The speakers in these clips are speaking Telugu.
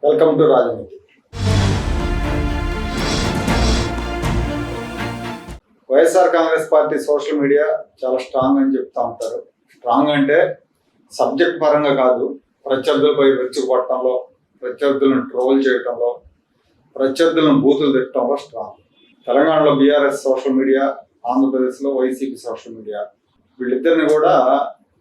వెల్కమ్ టు రాజనీతి. YSR Congress party social media చాలా స్ట్రాంగ్ అని చెప్తా ఉంటారు. స్ట్రాంగ్ అంటే సబ్జెక్ట్ పరంగా కాదు, ప్రత్యర్థులపై రెచ్చుకొట్టడంలో, ప్రత్యర్థులను ట్రోల్ చేయడంలో, ప్రత్యర్థులను బూతులు తిట్టడంలో స్ట్రాంగ్. తెలంగాణలో బీఆర్ఎస్ సోషల్ మీడియా, ఆంధ్రప్రదేశ్లో వైసీపీ సోషల్ మీడియా, వీళ్ళిద్దరిని కూడా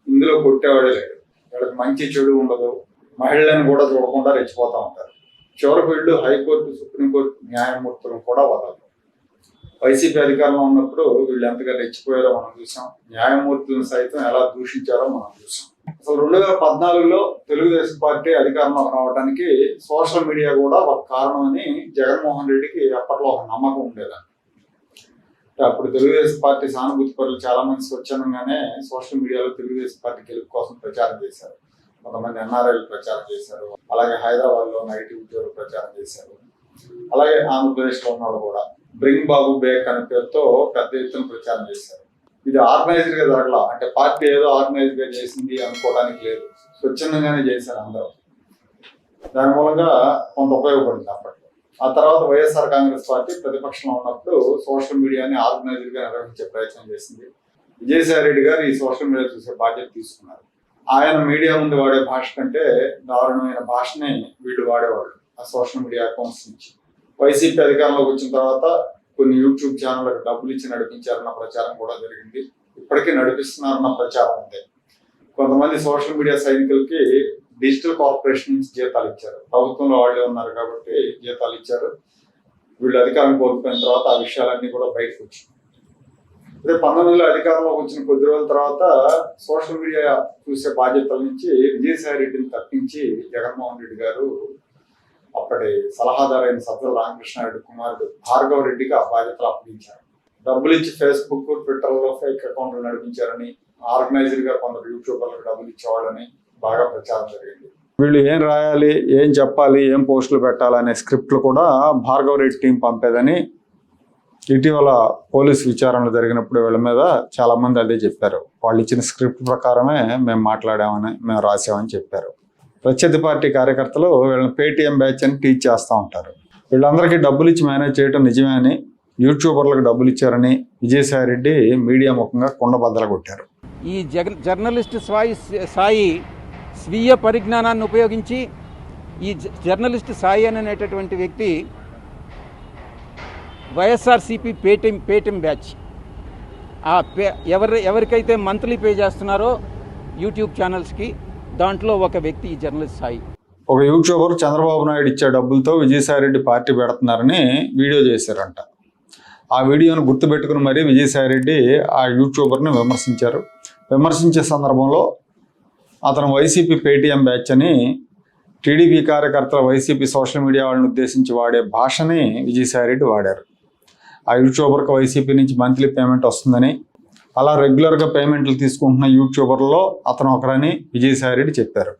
ఇందులో కొట్టేవాడే లేడు. వీళ్ళకి మంచి చెడు ఉండదు, మహిళలను కూడా చూడకుండా రెచ్చిపోతూ ఉంటారు. చివరికి వీళ్ళు హైకోర్టు, సుప్రీంకోర్టు న్యాయమూర్తులను కూడా వదలరు. వైసీపీ అధికారంలో ఉన్నప్పుడు వీళ్ళు ఎంతగా రెచ్చిపోయారో మనం చూసాం, న్యాయమూర్తులను సైతం ఎలా దూషించారో మనం చూసాం. అసలు 2014లో తెలుగుదేశం పార్టీ అధికారంలోకి రావడానికి సోషల్ మీడియా కూడా ఒక కారణం అని జగన్మోహన్ రెడ్డికి అప్పట్లో ఒక నమ్మకం ఉండేదండి. అప్పుడు తెలుగుదేశం పార్టీ సానుభూతి పరులు చాలా మంది స్వచ్ఛందంగానే సోషల్ మీడియాలో తెలుగుదేశం పార్టీ గెలుపు కోసం ప్రచారం చేశారు. కొంతమంది ఎన్ఆర్ఐలు ప్రచారం చేశారు, అలాగే హైదరాబాద్లో ఐటీ ఉద్యోగులు ప్రచారం చేశారు, అలాగే ఆంధ్రప్రదేశ్లో ఉన్నవాళ్ళు కూడా బ్రింగ్ బాబు బేక్ అనే పేరుతో పెద్ద ఎత్తున ప్రచారం చేశారు. ఇది ఆర్గనైజ్డ్ గా జరగలా, అంటే పార్టీ ఏదో ఆర్గనైజ్డ్ గా చేసింది అనుకోవడానికి లేదు, స్వచ్ఛందంగానే చేశారు అందరూ. దాని మూలంగా కొంత ఉపయోగపడింది అప్పట్లో. ఆ తర్వాత వైఎస్ఆర్ కాంగ్రెస్ పార్టీ ప్రతిపక్షంలో ఉన్నప్పుడు సోషల్ మీడియాని ఆర్గనైజ్డ్ గా నిర్వహించే ప్రయత్నం చేసింది. విజయసాయి రెడ్డి గారు ఈ సోషల్ మీడియా చూసే బాధ్యత తీసుకున్నారు. ఆయన మీడియా ముందు వాడే భాష కంటే దారుణమైన భాషని వీళ్ళు వాడేవాళ్ళు ఆ సోషల్ మీడియా అకౌంట్స్ నుంచి. వైసీపీ అధికారంలోకి వచ్చిన తర్వాత కొన్ని యూట్యూబ్ ఛానళ్ళకు డబ్బులు ఇచ్చి నడిపించారన్న ప్రచారం కూడా జరిగింది. ఇప్పటికీ నడిపిస్తున్నారన్న ప్రచారం ఉంది. కొంతమంది సోషల్ మీడియా సైనికులకి డిజిటల్ కార్పొరేషన్ నుంచి జీతాలు ఇచ్చారు. ప్రభుత్వంలో వాళ్ళే ఉన్నారు కాబట్టి జీతాలు ఇచ్చారు. వీళ్ళు అధికారం కోల్పోయిన తర్వాత ఆ విషయాలన్నీ కూడా బయటకు వచ్చాయి. అదే 19లో అధికారంలోకి వచ్చిన కొద్ది రోజుల తర్వాత సోషల్ మీడియా చూసే బాధ్యతల నుంచి విజయసాయి రెడ్డిని తప్పించి జగన్మోహన్ రెడ్డి గారు అప్పటి సలహాదారైన సజ్జల రామకృష్ణారెడ్డి కుమారుడు భార్గవ రెడ్డికి ఆ బాధ్యతలు అప్పగించారు. డబ్బులు ఇచ్చి ఫేస్బుక్, ట్విట్టర్లో ఫేక్ అకౌంట్లు నడిపించారని, ఆర్గనైజ్డ్ గా కొందరు యూట్యూబర్లకు డబ్బులు ఇచ్చేవాళ్ళని బాగా ప్రచారం జరిగింది. వీళ్ళు ఏం రాయాలి, ఏం చెప్పాలి, ఏం పోస్టులు పెట్టాలనే స్క్రిప్ట్లు కూడా భార్గవ రెడ్డి టీం పంపేదని ఇటీవల పోలీసు విచారణలు జరిగినప్పుడు వీళ్ళ మీద చాలా మంది అదే చెప్పారు. వాళ్ళు ఇచ్చిన స్క్రిప్ట్ ప్రకారమే మేము మాట్లాడామని, మేము రాసామని చెప్పారు. ప్రత్యర్థి పార్టీ కార్యకర్తలు వీళ్ళని పేటీఎం బ్యాచ్ అని టీచ్ చేస్తూ ఉంటారు. వీళ్ళందరికీ డబ్బులు ఇచ్చి మేనేజ్ చేయడం నిజమే అని, యూట్యూబర్లకు డబ్బులు ఇచ్చారని విజయసాయి రెడ్డి మీడియా ముఖంగా కుండబద్దలు కొట్టారు. ఈ జర్నలిస్ట్ సాయి స్వీయ పరిజ్ఞానాన్ని ఉపయోగించి ఈ జర్నలిస్ట్ సాయి అనేటటువంటి వ్యక్తి వైఎస్ఆర్సీపీ పేటిఎం బ్యాచ్ ఎవరికైతే మంత్లీ పే చేస్తున్నారో యూట్యూబ్ ఛానల్స్కి, దాంట్లో ఒక వ్యక్తి ఈ జర్నలిస్ట్ సాయి. ఒక యూట్యూబర్ చంద్రబాబు నాయుడు ఇచ్చే డబ్బులతో విజయసాయి రెడ్డి పార్టీ పెడుతున్నారని వీడియో చేశారంట. ఆ వీడియోను గుర్తుపెట్టుకుని మరీ విజయసాయి రెడ్డి ఆ యూట్యూబర్ని విమర్శించారు. విమర్శించే సందర్భంలో అతను వైసీపీ పేటీఎం బ్యాచ్ అని, టీడీపీ కార్యకర్తల వైసీపీ సోషల్ మీడియా వాళ్ళని ఉద్దేశించి వాడే భాషని విజయసాయి రెడ్డి వాడారు. ఆ యూట్యూబర్కి వైసీపీ నుంచి మంత్లీ పేమెంట్ వస్తుందని, అలా రెగ్యులర్గా పేమెంట్లు తీసుకుంటున్న యూట్యూబర్లో అతను ఒకరని విజయసాయి రెడ్డి చెప్పారు.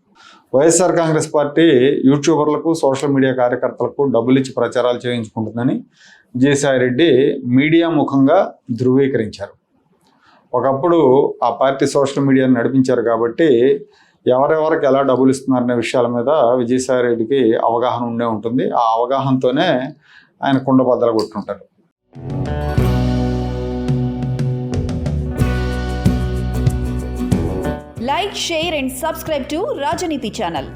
వైఎస్ఆర్ కాంగ్రెస్ పార్టీ యూట్యూబర్లకు, సోషల్ మీడియా కార్యకర్తలకు డబ్బులు ఇచ్చి ప్రచారాలు చేయించుకుంటుందని విజయసాయి రెడ్డి మీడియా ముఖంగా ధృవీకరించారు. ఒకప్పుడు ఆ పార్టీ సోషల్ మీడియాను నడిపించారు కాబట్టి ఎవరెవరికి ఎలా డబ్బులు ఇస్తున్నారనే విషయాల మీద విజయసాయి రెడ్డికి అవగాహన ఉండే ఉంటుంది. ఆ అవగాహనతోనే ఆయన కుండబద్దలు కొట్టుంటారు. Like, share and subscribe to Rajaniti channel.